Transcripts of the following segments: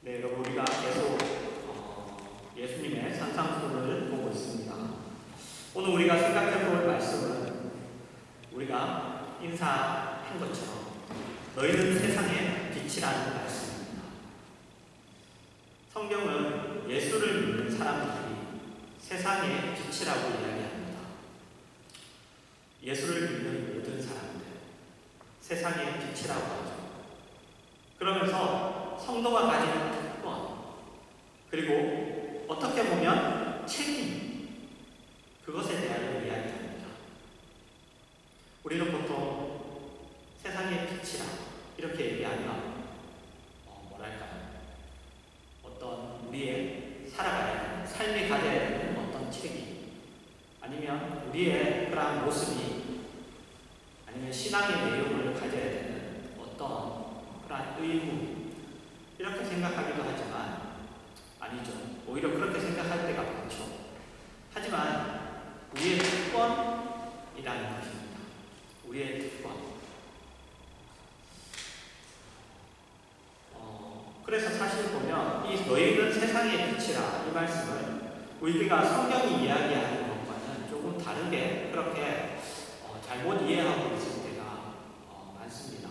네, 여러분 우리가 계속 예수님의 산상수훈을 보고 있습니다. 오늘 우리가 생각해 볼 말씀은 우리가 인사한 것처럼 너희는 세상의 빛이라는 말씀입니다. 성경은 예수를 믿는 사람들이 세상의 빛이라고 이야기합니다. 예수를 믿는 모든 사람들, 세상의 빛이라고 하죠. 그러면서 성도가 가지는 특권, 그리고 어떻게 보면 책임, 그것에 대하여 이야기합니다. 우리는 보통 세상의 빛이라 이렇게 얘기하면 어떤 우리의 살아가야 하는 삶이 가져야 되는 어떤 책임, 아니면 우리의 그러한 모습이, 아니면 신앙의 내용을 가져야 되는 어떤 그러한 의무, 이렇게 생각하기도 하지만 아니죠. 오히려 그렇게 생각할 때가 많죠. 하지만 우리의 특권이라는 것입니다. 우리의 특권. 그래서 사실 보면 이 너희는 세상의 빛이라 이 말씀을 우리가 성경이 이야기하는 것과는 조금 다르게 그렇게 잘못 이해하고 있을 때가 많습니다.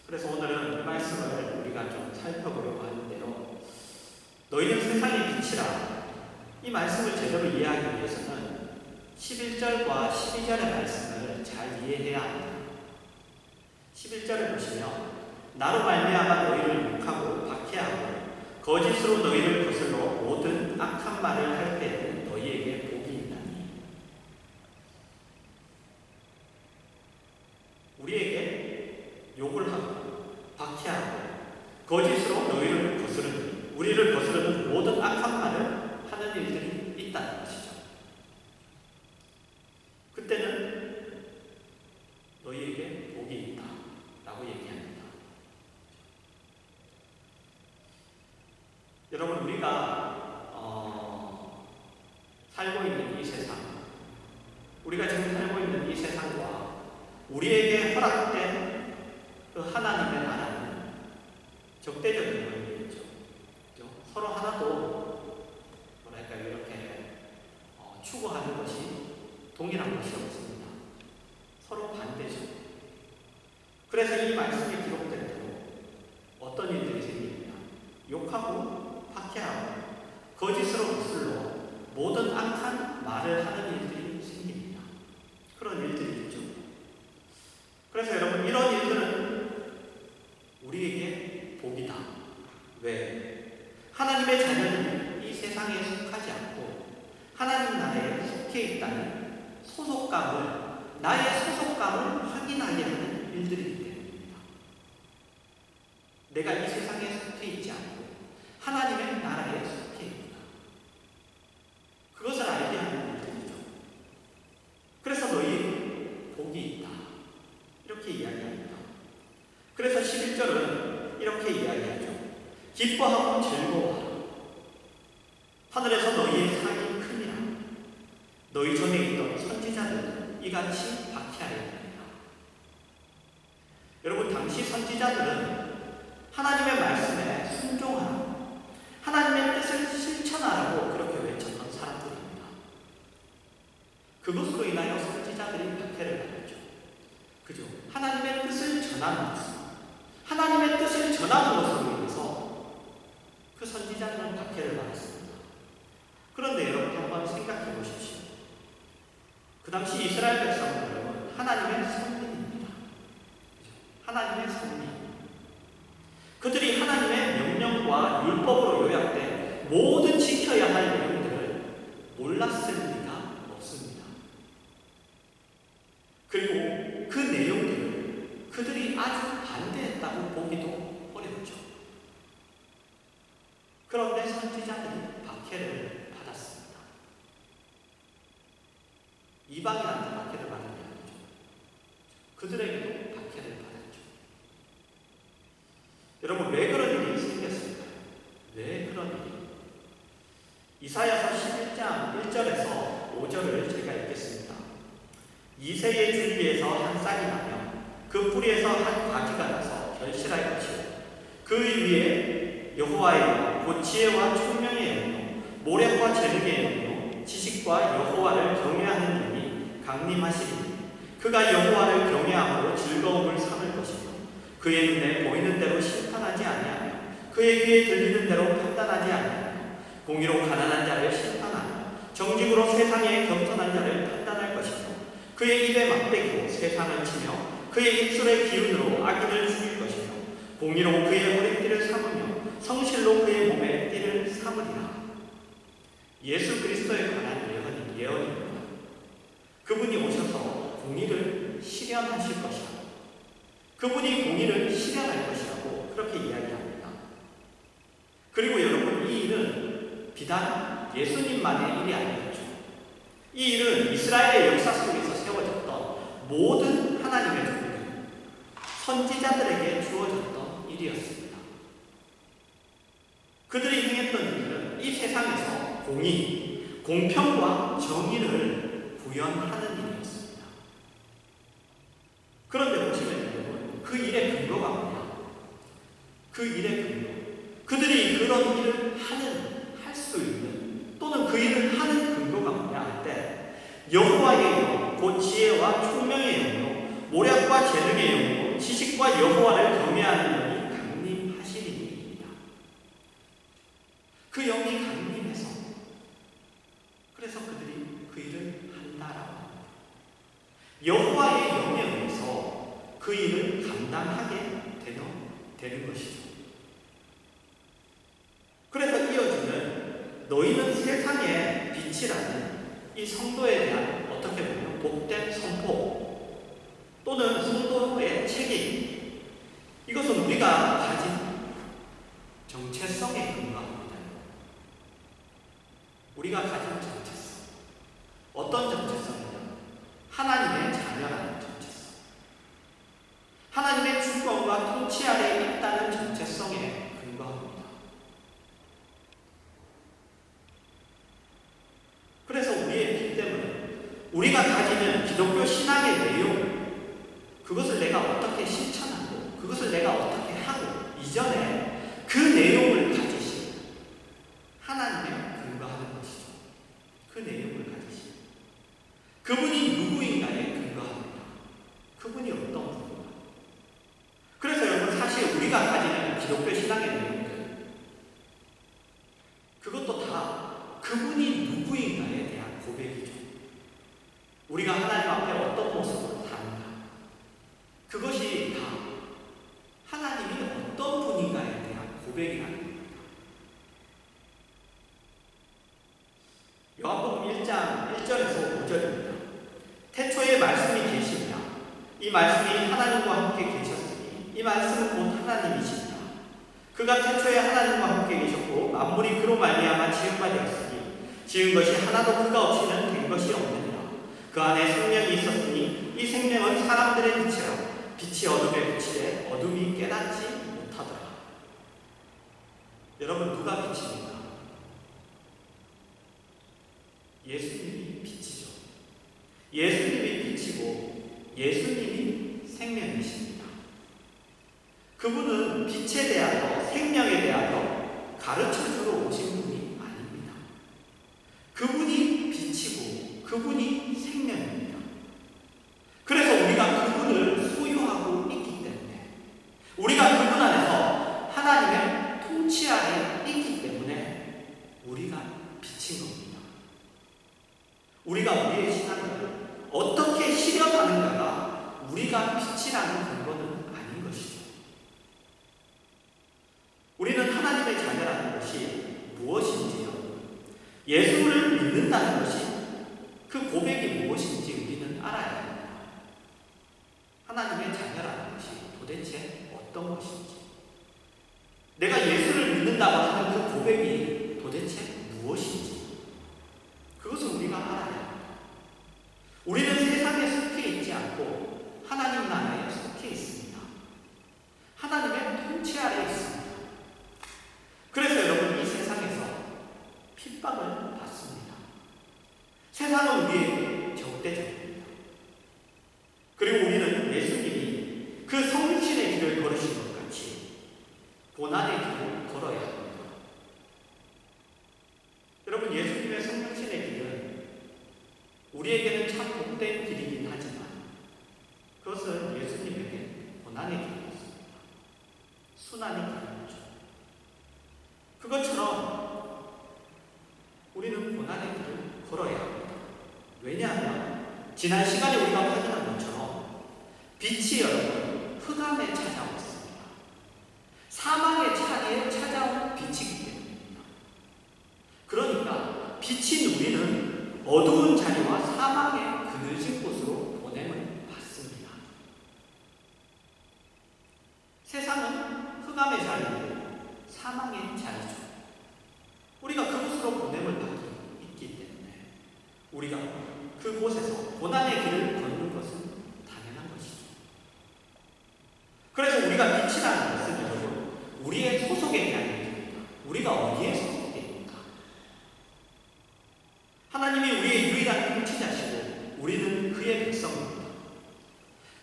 그래서 오늘은 이 말씀을 우리가 좀 살펴보려고 하는데요. 너희는 세상의 빛이라 이 말씀을 제대로 이해하기 위해서는 11절과 12절의 말씀을 잘 이해해야 합니다. 11절을 보시면 나로 말미암아 너희를 욕하고 박해하고 거짓으로 너희를 거슬러 모든 악한 말을 할 때에는 너희에게 복이 있나니. 우리에게 욕을 하고 박해하고 거짓으로 너희를 거스르는, 우리를 거스르는 모든 악한 말을 하는 일들이 있다는 것이죠. 그때는 너희에게 복이 있다 라고 얘기합니다. 여러분, 우리가 살고 있는 이 세상, 우리가 지금 살고 있는 이 세상과 우리에게 허락된 그 하나님의 나라는 적대적인 관계이죠. 서로 하나도 이렇게 추구하는 것이 동일한 것이 없습니다. 서로 반대죠. 그래서 이 말씀에 기록된 대로 어떤 일들이 생깁니다. 욕하고 박해하고 거짓으로 거슬러 모든 악한 말을 하는 일들이 생깁니다. 그런 일들이 있죠. 그래서 여러분, 이런 일들은 우리에게 복이다. 왜? 하나님의 자녀는 이 세상에 속하지 않고 하나님 나라에 속해 있다는 소속감을, 나의 소속감을 확인하게 하는 일들이기 때문입니다. 내가 이 세상에 속해 있지 않고 하나님의 나라에 속해 있구나. 그것을 알게 하는 일들이죠. 그래서 너희 복이 있다, 이렇게 이야기합니다. 그래서 11절은 이렇게 이야기하죠. 기뻐하고 즐거워하라. 하늘에서 너희의 상이 크니라. 너희 전에 있던 선지자들은 이같이 박해하였느니라. 여러분, 당시 선지자들은 하나님의 말씀에 순종하라, 하나님의 뜻을 실천하라고 그렇게 외쳤던 사람들입니다. 그것으로 인하여 선지자들이 박해를 받았죠. 그죠? 하나님의 뜻을 전하는 것을, 하나님의 뜻을 전하는 것으로 인해서 그 선지자들은 박해를 받았습니다. 그런데 여러분, 한번 생각해 보십시오. 그 당시 이스라엘 백성들은 하나님의 선민입니다. 하나님의 선민. 그들이 하나님의 명령과 율법으로 요약된 모든 지켜야 할 내용들을 몰랐을 리가 없습니다. 그리고 그 내용들을 그들이 아주 반대했다고 보기도 어렵죠. 그런데 선지자들이 박해를 받았습니다. 이방인한테 박해를 받은 게 아니죠. 그들에게도 박해를 받았죠. 여러분, 왜 그런 일이 생겼을까요? 왜 그런 일이? 이사야서 11장 1절에서 5절을 제가 읽겠습니다. 이새의 줄기에서 한 싹이 나며 그 뿌리에서 한 가지가 나서 결실하였지요. 그 위에 여호와의 영, 곧 지혜와 총명의 영이요 모략과 재능의 영이요 지식과 여호와를 경외하는 영이 강림하시리니 그가 여호와를 경외함으로 즐거움을 삼을 것이며 그의 눈에 보이는 대로 심판하지 아니하며 그의 귀에 들리는 대로 판단하지 아니하며 공의로 가난한 자를 심판하며 정직으로 세상에 겸손한 자를 판단할 것이며 그의 입에 막대기로 세상을 치며 그의 입술의 기운으로 악인을 죽일 것이며 공의로 그의 허리띠를 삼으며 성실로 그의 몸에 띠를 삼으리라. 예수 그리스도에 관한 예언입니다. 그분이 오셔서 공의를 실현하실 것이라고, 그분이 공의를 실현할 것이라고 그렇게 이야기합니다. 그리고 여러분, 이 일은 비단 예수님만의 일이 아니었죠. 이 일은 이스라엘의 역사 속에서 세워졌던 모든 하나님의 종들, 선지자들에게 주어졌던 일이었습니다. 그들이 행했던 일은 이 세상에서 공의, 공평과 정의를 구현하는 일이었습니다. 그런데 보시면 여러분, 그 일의 근거가 뭐냐? 그 일의 근거, 그들이 그런 일을 할 수 있는, 또는 그 일을 하는 근거가 뭐냐 할 때, 여호와의 영, 곧 지혜와 총명의 영이요 모략과 재능의 영이요 지식과 여호와를 경외하는 영이 강림하시는 일입니다. 그 영이 강림해서, 그래서 그들이 그 일을 한다라고 합니다. 여호와의 영에 의해서 그 일을 감당하게 되는 것이죠. 그래서 이어지는 너희는 세상의 빛이라는 이 성도에 대한 어떻게 보면 복된 선포 또는 성도의 책임, 이것은 우리가 가진 정체성에 근거합니다. 우리가 가진 정체성, 어떤 정체성이냐? 하나님의 자녀라는 정체성, 하나님의 주권과 통치 아래에 있다는 정체성에 근거합니다. 그래서 우리의 빛 때문에 우리가 가지는 기독교 신앙의 내용, 그것을 내가 어떻게 실천하고 그것을 내가 어떻게 하고 이전에 그 내용을 가지신 하나님의 근거하는 것이죠. 그 내용을 가지신 그분이 누구인가에 근거합니다. 그분이 어떤 분인가. 그래서 여러분, 사실 우리가 가지는 기독교 신앙의 내용들, 그것도 다 그분이 누구인가에 대한 고백이죠. 우리가 하나님 앞에 어떤 모습으로 사는가, 그것이 다 하나님이 어떤 분인가에 대한 고백이라는 겁니다. 요한복음 1장 1절에서 5절입니다. 태초에 말씀이 계시니라. 이 말씀이 하나님과 함께 계셨으니 이 말씀은 곧 하나님이시니라. 그가 태초에 하나님과 함께 계셨고 만물이 그로 말미암아 지은 바 되었으니 지은 것이 하나도 그가 없이는 된 것이 없느니라. 그 안에 생명이 있었으니 이 생명은 사람들의 빛이라. 빛이 어둠에 비치되 어둠이 깨닫지 못하더라. 여러분, 누가 빛입니까? 예수님이 빛이죠. 예수님이 빛이고 예수님이 생명이십니다. 그분은 빛에 대하여, 생명에 대하여 가르쳐주러 오신 분이 아닙니다. 그분이 빛이고 그분이 생명입니다. 그래서 우리가 그분을 소유하고 있기 때문에, 우리가 그분 안에서 하나님의 통치 아래 있기 때문에 우리가 빛인 겁니다. 우리가 우리의 신앙을 어떻게 실현하는가가 우리가 빛이라는 근거는 아닌 것이죠. 우리는 하나님의 자녀라는 것이 무엇인지요, 예수를 믿는다는 것이, 그 고백이 무엇인지 우리는 알아야 합니다. 하나님의 자녀라는 것이 도대체 어떤 것인지, 내가 예수를 믿는다고 하는 그 고백이 도대체 무엇인지, 그것을 우리가 알아야 합니다. 우리는 세상에 속해 있지 않고 하나님 나라에 속해 있습니다. 하나님의 통치 아래에 있습니다. 그래서 여러분, 이 세상에서 핍박을 받습니다. 세상은 우리에게 적대적입니다. 그리고 우리는 예수님이 그 성실의 길을 걸으신 것 같이 고난의 길을 걸어야 합니다. 여러분, 예수님의 성육신의 길은 우리에게는 참 복된 길이긴 하지만 그것은 예수님에게 고난의 길이었습니다. 순환의 길이었죠. 그것처럼 우리는 고난의 길을 걸어야 합니다. 왜냐하면 지난 시간에 우리가 확인한 것처럼 빛이 여러분 흑암에 찾아왔습니다. 사망의 차기에 찾아온 빛이기 때문입니다. 그러니까 빛인 우리는 어두운 자리와 사망의 그늘진 곳으로 보냄을 받습니다. 세상은 흑암의 자리고 사망의 자리죠. 우리가 그곳으로 보냄을 받기 있기 때문에 우리가 그곳에서 고난의 길을 걷는 것은 당연한 것이죠. 그래서 우리가 빛이라는 것은 여러분 우리의 소속에 대한 얘기입니다. 우리가 어디에 소속됩니까? 하나님이 우리의 유일한 통치자시고 우리는 그의 백성입니다.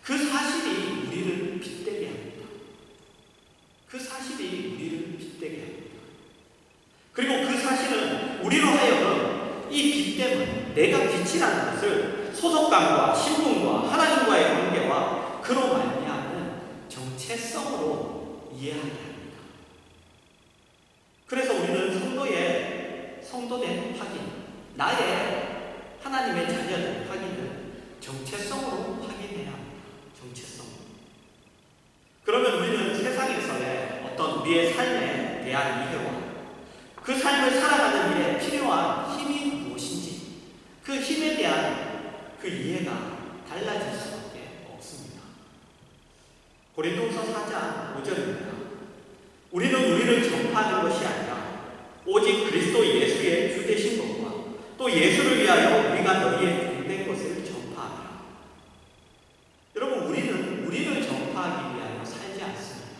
그 사실이 우리를 빛되게 합니다. 그 사실이 우리를 빛되게 합니다. 그리고 그 사실은 우리로 하여금 이 빛 때문에 내가 빛이라는 것을 소속감과 신분과 하나님과의 관계와 그로 말미암은 정체성으로 이해하게 합니다. 그래서 우리는 성도된 확인, 나의 하나님의 자녀된 확인을 정체성으로 확인해야 합니다. 정체성으로. 그러면 우리는 세상에서의 어떤 우리의 삶에 대한 이해와 그 삶을 살아가는 일에 필요한 힘이 무엇인지 그 힘에 대한 그 이해가 달라질 수밖에 없습니다. 고린도후서 4장 5절입니다. 우리는 우리를 전파하는 것이 아니라 오직 그리스도 예수의 주 되신 것과 또 예수를 위하여 우리가 너희의 종된 것을 전파하라. 여러분, 우리는 우리를 전파하기 위하여 살지 않습니다.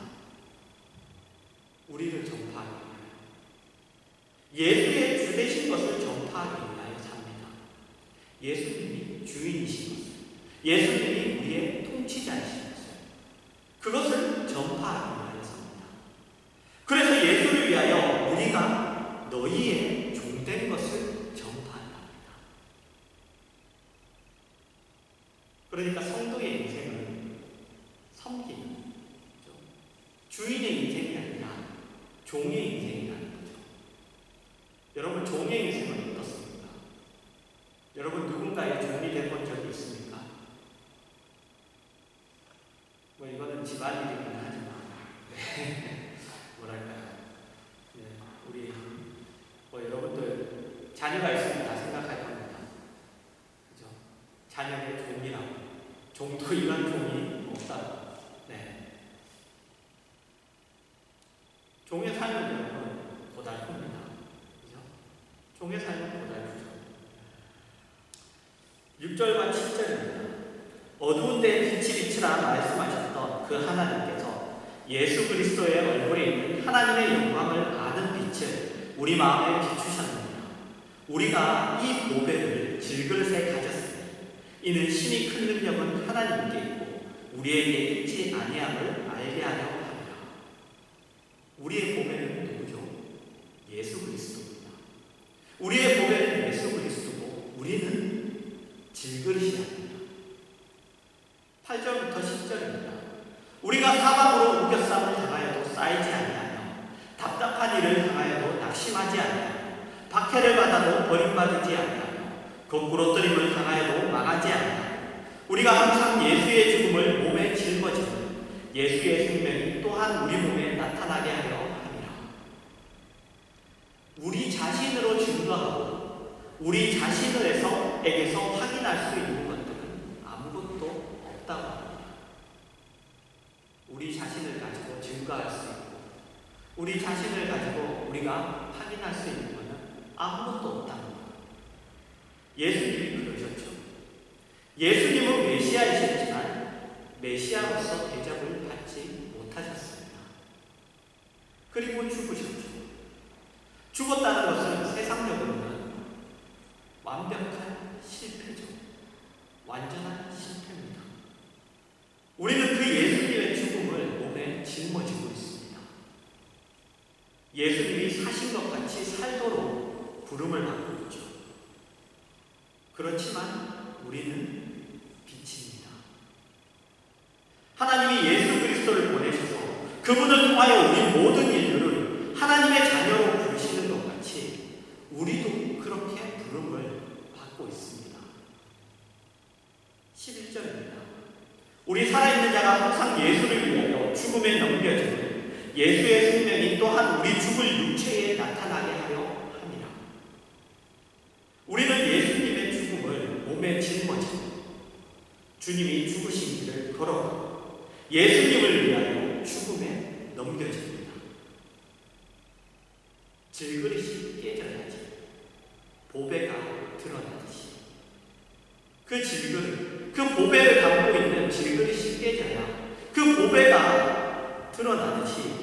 우리를 전파하기 위하여 예수의 주 되신 것을 전파하기 위하여 삽니다. 예수님이 주인이신 것을, 예수님이 우리의 통치자이신 것을, 그것을 전파하기 위하여 삽니다. 그래서 예수를 위하여 우리가 너희의 종된 것을 전파한답니다. 그러니까 성도의 인생은 섬기는 주인의 인생이 아니라 종의 인생이라는 거죠. 여러분, 종의 인생은 어떻습니까? 여러분, 누군가의 종이 되본 적이 있습니까? 뭐 이거는 집안일이긴 하지만 뭐랄까요? 우리 여러분들 자녀가 있으면 다 생각할 겁니다. 그죠? 자녀의 종이라고. 종도 이런 종이 없다. 네. 종의 삶은 여러분 고달픕니다. 그죠? 종의 삶은 고달프죠. 6절과 7절입니다. 어두운 데에 빛이 비치라 말씀하셨던 그 하나님께서 예수 그리스도의 얼굴에 있는 하나님의 영광을 아는 빛을 우리 마음에 비추셨느니라. 우리가 이 보배를 질그릇에 가졌으니 이는 신이 큰 능력은 하나님께 있고 우리에게 있지 아니함을 알게 하려 합니다. 우리의 보배는 누구죠? 예수 그리스도입니다. 우리의 보배는 예수 그리스도고 우리는 질그릇이야 합니다. 8절부터 10절입니다. 우리가 사방으로 우겨쌈을 당하여도 쌓이지 아니하며 답답한 일을 당하여도 낙심하지 아니하며 박해를 받아도 버림받지 아니하며 거꾸로뜨림을 당하여도 망하지 아니하며 우리가 항상 예수의 죽음을 몸에 짊어지는 예수의 생명이 또한 우리 몸에 나타나게 하려 합니다. 우리 자신으로 증거하고 우리 자신에게서 확인할 수 있는 것들은 아무것도 없다고 합니다. 우리 자신을 가지고 증거할 수 있고 우리 자신을 가지고 우리가 확인할 수 있는 것은 아무것도 없다는 겁니다. 예수님이 그러셨죠. 예수님은 메시아이셨지만 메시아로서 대접을 받지 못하셨습니다. 그리고 죽으셨죠. 죽었다는 것은 세상적으로는 완벽한 실패죠. 완전한 실패입니다. 우리는 그 예수님의 죽음을 몸에 짊어지고 있습니다. 예수님이 사신 것 같이 살도록 부름을 받고 있죠. 그렇지만 우리는 빛입니다. 하나님이 예수 그리스도를 보내셔서 그분을 통하여 우리 모든 인류를 하나님의 자녀로 부르시는 것 같이 우리도 그렇게 부름을 받고 있습니다. 11절입니다. 우리 살아있는 자가 항상 예수를 위하여 죽음에 넘겨지고 예수의 생명이 또한 우리 죽을 육체에 나타나게 하려 합니다. 우리는 예수님의 죽음을 몸에 짊어지고 주님이 죽으신 길을 걸어가고 예수님을 위하여 죽음에 넘겨집니다. 질그릇이 깨져야지 보배가 드러나듯이 그 질그릇, 그 보배를 담고 있는 질그릇이 깨져야 그 보배가 드러나듯이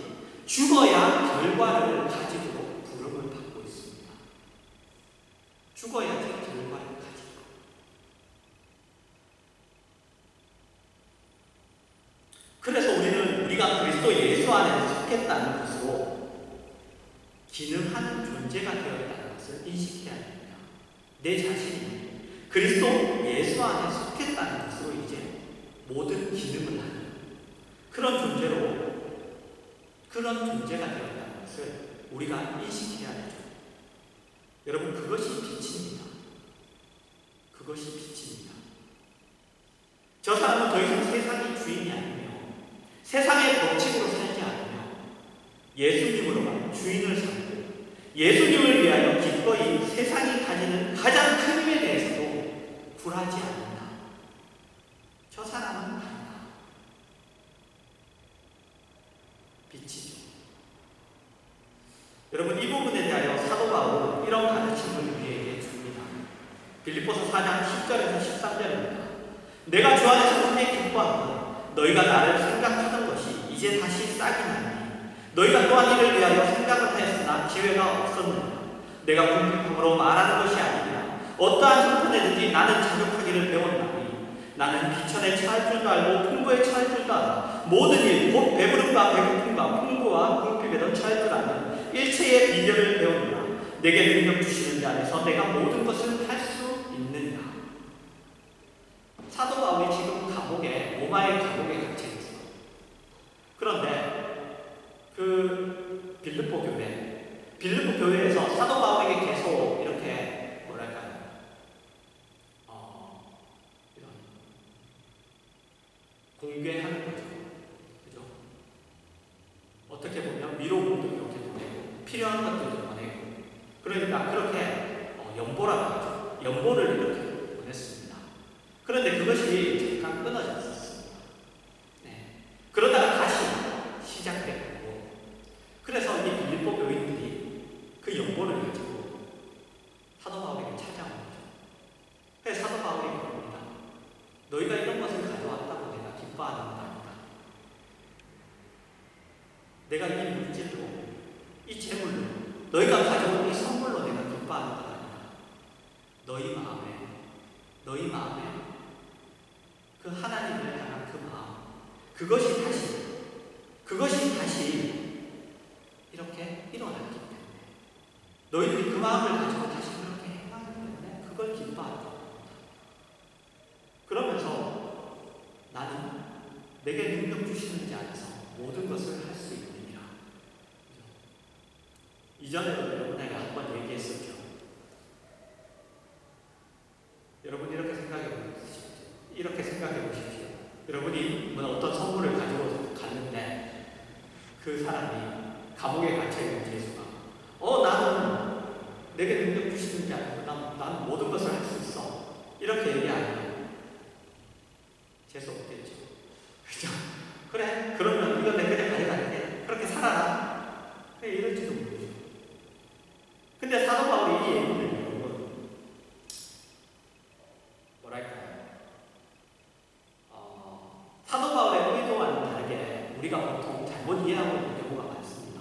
죽어야 결과를 가지도록 부름을 받고 있습니다. 죽어야지 결과를 가지고. 그래서 우리가 그리스도 예수 안에 속했다는 것으로 기능하는 존재가 되었다는 것을 인식해야 합니다. 내 자신이 그리스도 예수 안에 속했다는 것으로 이제 모든 기능을 하는 그런 존재로 그런 존재가 되었다는 것을 우리가 인식해야 되죠. 여러분, 그것이 빛입니다. 그것이 빛입니다. 저 사람은 더 이상 세상의 주인이 아니며 세상의 법칙으로 살지 않으며 예수님으로만 주인을 삼고 예수님을 위하여 기꺼이 세상이 가지는 가장 큰 힘에 대해서도 굴하지 않는다. 저 사람은 달라. 빛이죠. 여러분, 이 부분에 대하여 사도 바울은 이런 가르침을 우리에게 줍니다. 빌립보서 4장 10절에서 13절입니다. 내가 주 안에서 크게 기뻐하고 너희가 나를 생각하던 것이 이제 다시 싹이 나니 너희가 또한 이를 위하여 생각을 하였으나 기회가 없었느니라. 내가 궁핍함으로 말하는 것이 아니라 어떠한 형편에든지 나는 자족하기를 배웠나니 나는 비천에 처할 줄도 알고 풍부에 처할 줄도 알아 모든 일 곧 배부름과 배고픔과 풍부와 궁핍에도 처할 줄 아는 일체의 비결을 배우느라 내게 능력 주시는 자 안에서 내가 모든 것을 할 수 있느니라. 사도 바울이 지금 감옥에 로마의 감옥에 갇혀 있어요. 그런데 그 빌립보 교회에서 사도 바울에게 계속 이렇게 뭐랄까요? 이런 공개하는 거죠. 그죠? 어떻게 보면 위로문도 이렇게 보내고 필요한 것들도 보내고 그러니까 그렇게 연보라고 하죠. 연보를 이렇게 보냈습니다. 그런데 그것이 잠깐 끊어졌었습니다. 네. 그러다가 다시 시작됐고 그래서 이 빌립보 교인들이 그 연보를 가지고 사도 바울에게 찾아온 거죠. 그래서 사도 바울에게 그럽니다. 너희가 이런 것을 가져왔다고 내가 기뻐하는 건 아니다. 내가 이 물질로, 이 재물로, 너희가 가져온 이 선물로 내가 기뻐하는 건 아니다. 너희 마음에 그 하나님을 향한 그 마음, 그것이 다시 이렇게 일어났기 때문에 너희들이 그 마음을 가지고 다시 그렇게 행하기 때문에 그걸 기뻐하는 겁니다. 그러면서 나는 내게 능력 주시는 자 안에서 모든 것을 할 수 있느니라. 이전에도 여러분에게 한번 얘기했었죠. 여러분 이렇게 생각해 보십시오. 여러분이 어떤 선물을 가지고 갔는데 그 사람이 감옥에 갇혀있는 예수가 나는 내게 능력 주시는 자 나는 모든 것을 할 수 있어 이렇게 얘기하면 재수 없겠죠. 그죠? 그래 그러면 이거 내게 가져갈게 그렇게 살아라 이럴지도 모르죠. 근데 사도 바울이 이 얘기를 여러분 뭐랄까요? 사도 바울의 의도와는 다르게 우리가 보통 잘못 이해하고 있는 경우가 많습니다.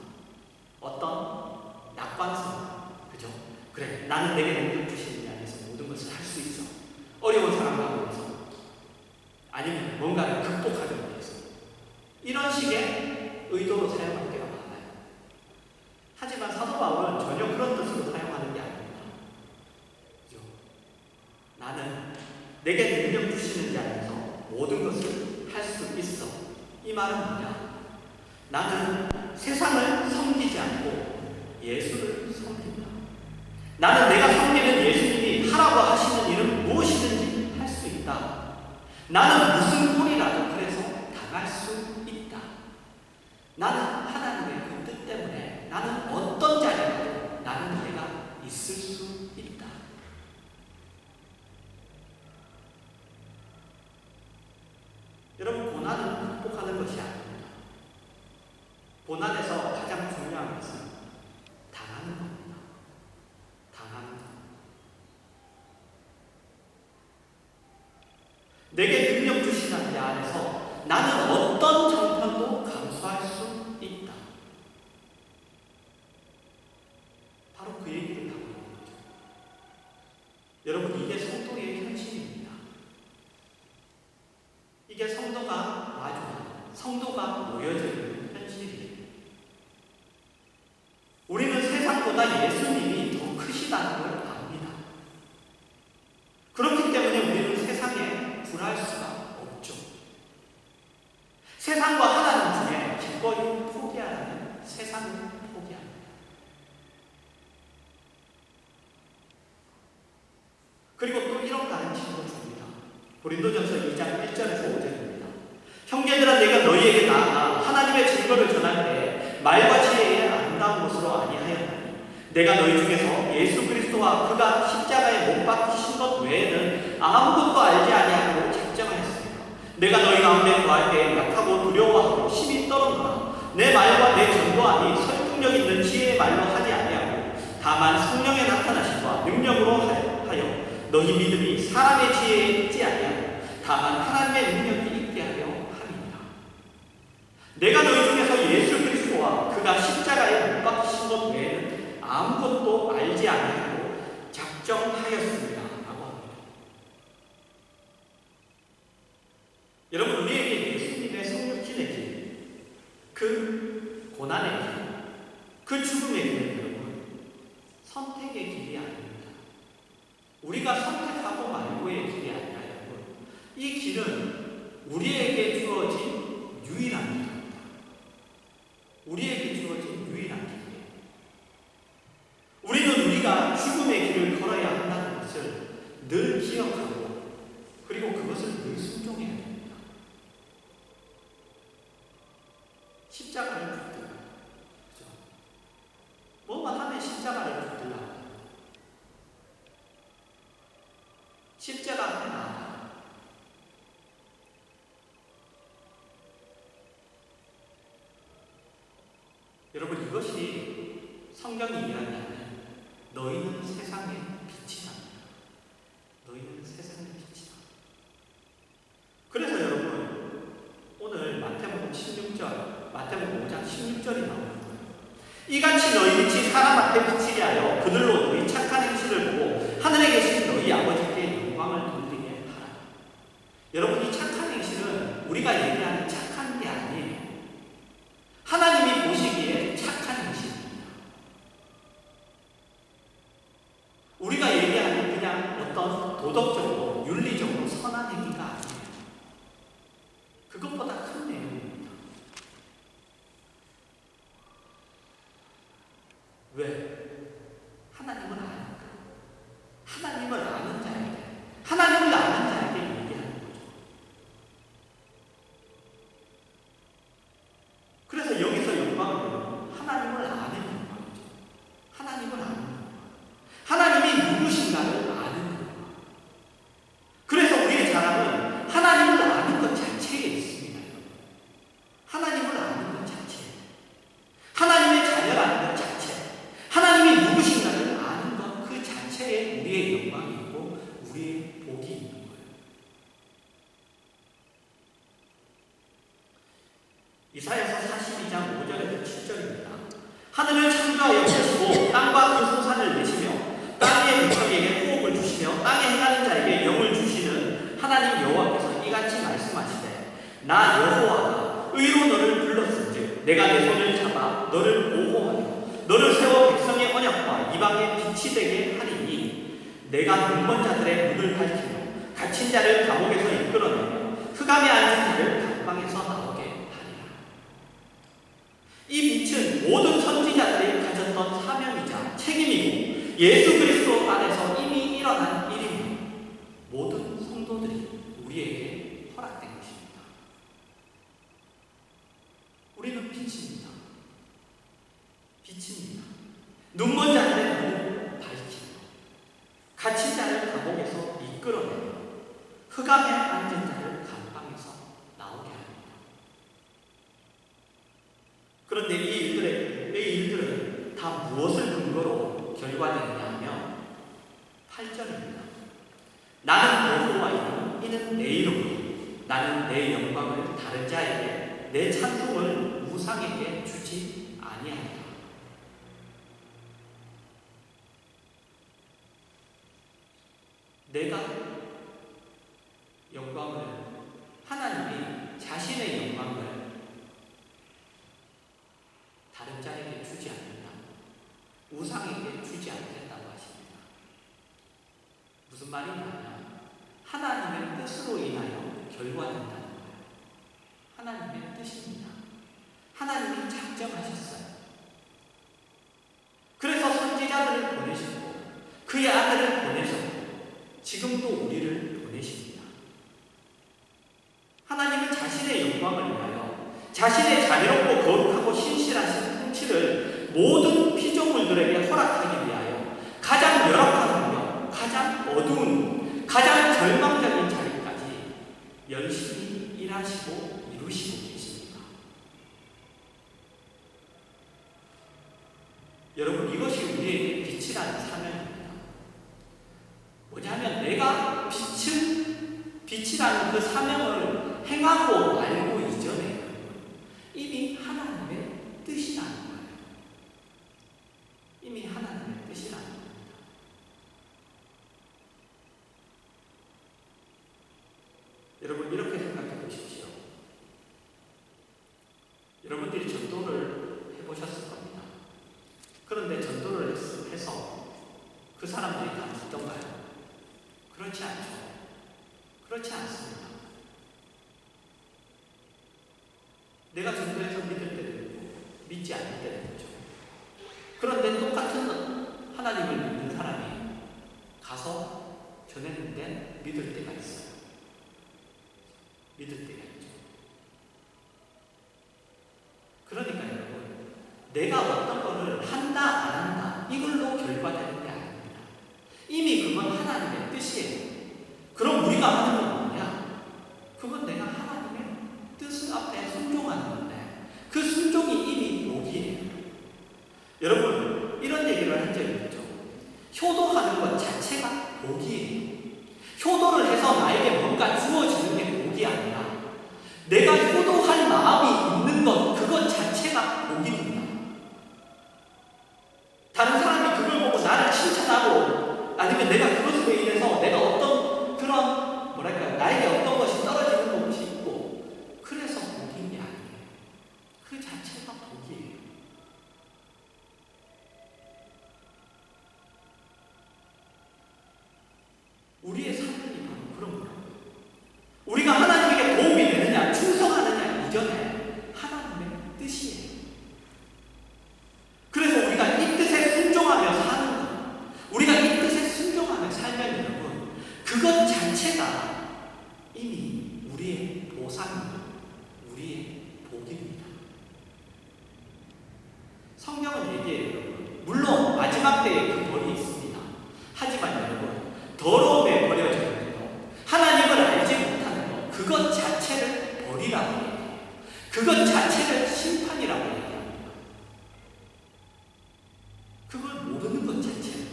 어떤 낙관성, 그죠? 그래, 나는 내게 능력 주시는 자 안에서 모든 것을 할 수 있어. 어려운 사람과 위해서, 아니면 뭔가를 극복하기 위해서 이런 식의 의도로 사용할 때가 많아요. 내게 능력 주시는 자 안에서 모든 것을 할 수 있어. 이 말은 뭐냐? 나는 세상을 섬기지 않고 예수를 섬긴다. 나는 내가 섬기는 예수님이 하라고 하시는 일은 무엇이든지 할 수 있다. 나는 무슨 꼴이라도 그래서 당할 수 있다. 나는 하나님의 그 뜻 때문에 나는 어떤 자리라도 나는 내가 있을 수 있다. 여러분, 고난은 극복하는 것이 아닙니다. 고난에서 가장 중요한 것은 당하는 겁니다. 당하는 것. 내게 능력 주시는 자 안에서 나는 어떤 정편도 감수할 수 있다. 바로 그 얘기를 하고 있는 거죠. 여러분, 이게 성도의 현실입니다. 이게 성도가 마주하는, 성도가 모여져 있는 현실이에요. 우리는 세상보다 예수님이 더 크시다는 걸 압니다. 그렇기 때문에 우리는 세상에 굴할 수가 없죠. 세상과 하나님 중에 기꺼이 포기하라면 세상을 포기합니다. 그리고 또 이런 가르침도 줍니다. 고린도전서 2장 1절에서 5절입니다. 형제들아, 내가 너희에게 나아가 하나님의 증거를 전할 때 말과 지혜에 아름다운 것으로 아니하였나니 내가 너희 중에서 예수 그리스도와 그가 십자가에 못 박히신 것 외에는 아무것도 알지 아니하고 작정하였습니다. 내가 너희 가운데 거할 때 약하고 두려워하고 심히 떨었노라. 내 말과 내 전도함이 설득력 있는 지혜의 말로 하지 아니하고 다만 성령의 나타나심과 능력으로 하여 너희 믿음이 사람의 지혜에 있지 아니하고 다만 하나님의 능력이 있게 하려 함이니라. 내가 너희 중에서 예수 그리스도와 그가 십자가에 못 박히신 것 외에는 아무것도 알지 아니하고 작정하였습니다. 라고 합니다. 여러분, 우리에게 예수님의 성육신의 길, 그 고난의 길, 그 죽음의 길은 여러분 선택의 길이 아닙니다. 우리가 선택하고 말고의 길이 아니라 여러분, 이 길은 우리에게 주어진 유일한 길입니다. 우리에게 주어진 유일한 길이에요. 우리는 우리가 죽음의 길을 걸어야 한다는 것을 늘 기억하고 그리고 그것을 늘 순종해야 됩니다. 십자가를 붙들라. 그죠? 뭐만 하면 십자가를 붙들라. 십자가 앞에 나아가. 여러분, 이것이 성경이 이야기하는 너희는 세상의 빛이다. 너희는 세상의 빛이다. 그래서 여러분, 오늘 마태복음 16절, 마태복음 5장 16절이 나오는 거예요. 이같이 너희 빛이 사람 앞에 비치게 하여 그들로 너희 착한 행실을 보고 하늘에 계신 너희 아버지께 영광을 돌리게 하라. 여러분, 이 착한 행실은 우리가 얘기하는 착한 게 아니에요. 하나님이 보시기에 착한 행실입니다. 우리가 얘기하는 그냥 어떤 도덕적으로 윤리적으로 선한 행위가 아니에요. 그것보다 큰 내용입니다. 왜? 하나님을 아니까. 하나님을 아는 자에게, 하나님을 아는 자에게 얘기하는 거죠. 그래서 여기서 영광은 하나님을 아는 영광이죠. 하나님을 아는 영광. 하나님이 누구신가를 아는 영광. 그래서 우리의 자랑은 하나님을 아는 것 자체에 있습니다. 하나님을 아는 것 자체. 하나님의 자녀라는 것 자체. 하나님이 누구신가를 아는 것 그 자체에 우리의 영광이 있고 우리의 복이 있는 거예요. 이사야서 42장 5절에서 7절입니다. 하늘을 창조하여 보시고 땅과 그 소산을 내시며 땅의 백성에게 호흡을 주시며 땅에 행하는 자에게 영을 주시는 하나님 여호와께서 이같이 말씀하시되 나 여호와가 의로 너를 불렀은즉 내가 내 손을 잡아 너를 보호하며 너를 세워 백성의 언약과 이방의 빛이 되게 하리니 내가 눈먼 자들의 눈을 밝히며 갇힌 갇힌 자를 감옥에서 이끌어내며 흑암에 앉은 자를 감방에서 나오게 하리라. 이 빛은 모든 선지자들이 가졌던 사명이자 책임이고 예수 그리스도 안에서 이미 일어난 일이며 모든 성도들이 우리에게 허락된 것입니다. 우리는 빛입니다. 빛입니다. 눈먼 자들의 눈을 밝히며 갇힌 자를 감옥에서 이끌어내며 흑암에 앉은 자를 감방에서 나오게 합니다. 그런데 이 일들은 다 무엇을 근거로 결과되느냐 하면 8절입니다. 나는 여호와이니 이는 내 이름으로 나는 내 영광을 다른 자에게 내 찬송을 우상에게 주지 아니하리라. 내가 영광을 하나님이 자신의 영광을 다른 자에게 주지 않는다. 우상에게 주지 않겠다고 하십니다. 무슨 말이냐면 하나님의 뜻으로 인하여 결과된다는 거예요. 하나님의 뜻입니다. 하나님이 작정하셨어요. 그래서 선지자들을 보내셨고 그의 아들을 보내셨고 지금도 우리를 보내십니다. 하나님은 자신의 영광을 위하여 자신의 자비롭고 거룩하고 신실하신 통치를 모든 피조물들에게 허락하기 위하여 가장 열악한 환경, 가장 어두운, 가장 절망적인 자리까지 열심히 일하시고 이루시고 계십니다. 여러분, 이것이 우리에게 빛이라는 사명입니다. 뭐냐면 내가 빛이라는 그 사명을 행하고 말고 이전에 이미 하나님의 뜻이라는 거예요. 이미 하나님의 뜻이라는 겁니다. 여러분, 이렇게 생각해 보십시오. 여러분들이 전도를 해보셨을 겁니다. 그런데 전도를 해서 그 사람들이 다 믿던가요? 그렇지 않죠. 그렇지 않습니다. 내가 전도해서 믿을 때도 있고 믿지 않을 때도 있죠. 그런데 똑같은 하나님을 믿는 사람이 가서 전했는데 믿을 때가 있어요. 믿을 때가 있죠. 그러니까 여러분, 내가 어떤 거를 한다 안 한다 이걸로 결과되는 게 아닙니다. 이미 그건 하나님의 뜻이에요. 그럼 우리가 하는 건 뭐냐? 그건 내가 하나님의 뜻 앞에 순종하는 건데 그 순종이 이미 복이에요. 여러분, 이런 얘기를 한 적이 있죠. 효도하는 것 자체가 복이에요. 효도를 해서 나에게 뭔가 주어지는 게 복이 아니라 내가 효도할 마음이 있는 것, 그것 자체가 복입니다. 다른 사람이 그걸 보고 나를 칭찬하고 아니면 내가 그것으로 인해서 내가 어떤 그런 나에게 어떤 것이 떨어지는 것이 있고 그래서 복인 게 아니에요. 그 자체가 복이에요. 우리의 삶이 바로 그런 거예요. 우리가 하나님에게 도움이 되느냐 충성하느냐 이전에 하나님의 뜻이에요. 그래서 우리가 이 뜻에 순종하며 사는 것, 우리가 이 뜻에 순종하며 살면 여러분, 그것 자체가 이미 우리의 보상이고 우리의 복입니다. 성경은 얘기해요, 여러분. 물론 마지막 때에 그 벌이 있습니다. 하지만 여러분, 더러움에 버려져 있는 것, 하나님을 알지 못하는 것, 그것 자체를 벌이라고 얘기해요. 그것 자체를 심판이라고 얘기합니다. 그걸 모르는 것 자체는.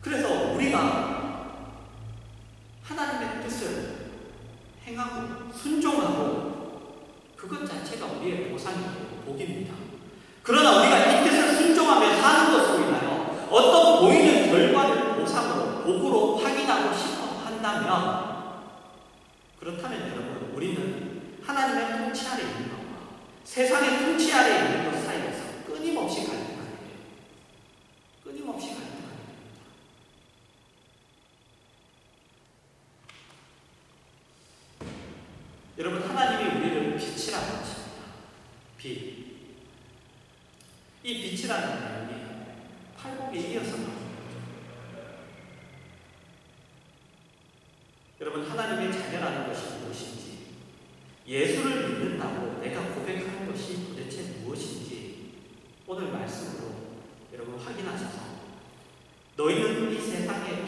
그래서 우리가 하나님의 뜻을 행하고 순종하고 그것 자체가 우리의 보상이고 복입니다. 그러나 우리가 이 뜻을 순종하며 사는 것으로 인하여 어떤 보이는 결과를 보상으로, 복으로 확인하고 싶어 한다면, 그렇다면 여러분, 우리는 하나님의 통치 아래 있는 것과 세상의 통치 아래 있는 것 사이에서 끊임없이 갈등하게 돼요. 끊임없이 갈등하게 돼요. 여러분, 하나님이 우리를 빛이라고 하십니다. 빛. 이 빛이라는 내용이 팔복에 이어서 나옵니다. 여러분, 하나님의 자녀라는 것이 무엇인지, 예수를 믿는다고 내가 고백하는 것이 도대체 무엇인지 오늘 말씀으로 여러분 확인하셔서 너희는 이 세상에